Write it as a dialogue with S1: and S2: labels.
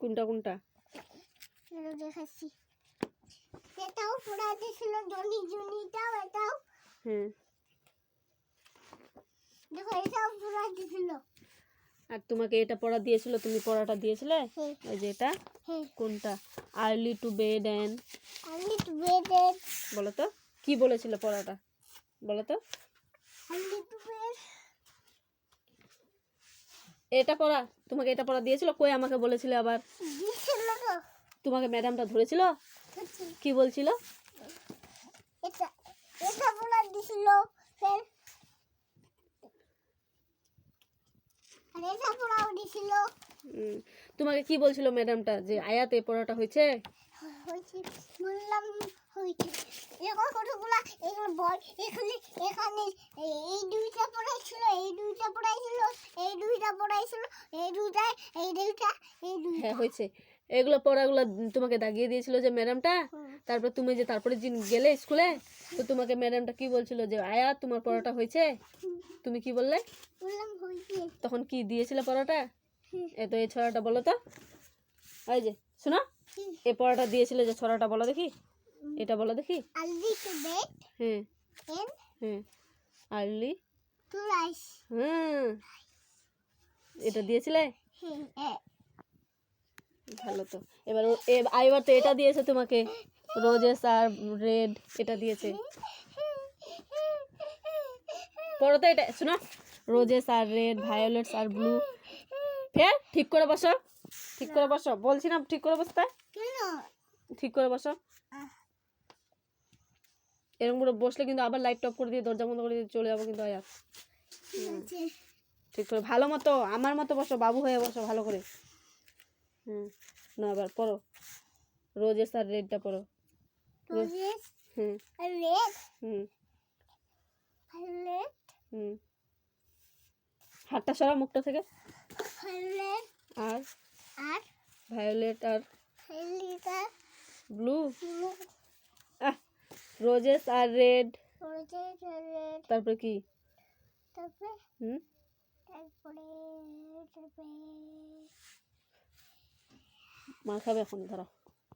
S1: কোনটা কোনটা
S2: দেখাচ্ছি। এটাও পড়া দিয়েছিল জনি জনিটাও এটাও। দেখো এটাও পড়া দিয়েছিল।
S1: আর তোমাকে এটা পড়া দিয়েছিল, তুমি পড়াটা দিয়েছিলে? এই যে এটা কোনটা? আর্লি টু বেড এন্ড বলো তো কি বলেছিল পড়াটা, বলো তো। এটা পড়া, তোমাকে এটা পড়া দিয়েছিল? কই আমাকে বলেছিলে আবার? তোমাকে ম্যাডামটা ধরেছিল, কি বলছিল?
S2: এটা এটা পড়া দিয়েছিল, ফের আর এটা পড়াও দিয়েছিল।
S1: তোমাকে কি বলছিল ম্যাডামটা যে আয়াত এই পড়াটা হয়েছে?
S2: বললাম হয়েছে। এরকম কতগুলা এগুলো বল এখানে এখানে এই দুইটা পড়াইছিল, এই দুইটা পড়াইছিল, এই দুইটা পড়াইছিল, এই দুইটা এই দুইটা এই দুইটা।
S1: হ্যাঁ হয়েছে। এগুলো পড়াগুলো তোমাকে দাগিয়ে দিয়েছিল যে ম্যাডামটা। তারপর তুমি যে তারপরে দিন গেলে স্কুলে, তো তোমাকে ম্যাডামটা কি বলছিল যে আয়াত তোমার পড়াটা হয়েছে? তুমি কি বললে?
S2: বললাম হয়েছে।
S1: তখন কি দিয়েছিল পড়াটা? তো এই ছড়াটা বলো তো। এই যে শোনো, এই পড়াটা দিয়েছিল যে ছড়াটা বলো দেখি, এটা বলো দেখি।
S2: আর্লি টু বেড
S1: হ্যাঁ আর্লি
S2: টু রাইস।
S1: এটা দিয়েছিলে?
S2: হ্যাঁ
S1: ভালো তো। এবার এবার তো এটা দিয়েছে তোমাকে, রোজেস আর রেড, এটা দিয়েছে। পড়ো তো এটা, শোনো, রোজেস আর রেড, ভায়োলেটস আর ব্লু। ফের ঠিক করে বসো, ঠিক করে বসো বলছি না, ঠিক করে বসতে। ঠিক করে বসো। এরকম করে বসলে কিন্তু আবার লাইট অফ করে দিয়ে দরজা বন্ধ করে দিয়ে চলে যাবো কিন্তু আয়াত। ঠিক করে ভালো মতো আমার মতো বসো, বাবু হয়ে বসো ভালো করে। না আবার পড়ো, রোজেস আর রেডটা পড়ো।
S2: রোজেস আর রেড
S1: হাতটা সরা মুখটা থেকে। আর
S2: আর
S1: ভায়োলেট আর ব্লু।
S2: ব্লু।
S1: রোজেস আর রেড,
S2: রোজেস আর রেড।
S1: তারপরে কি?
S2: তারপরে
S1: মা খাবে এখন, ধরো।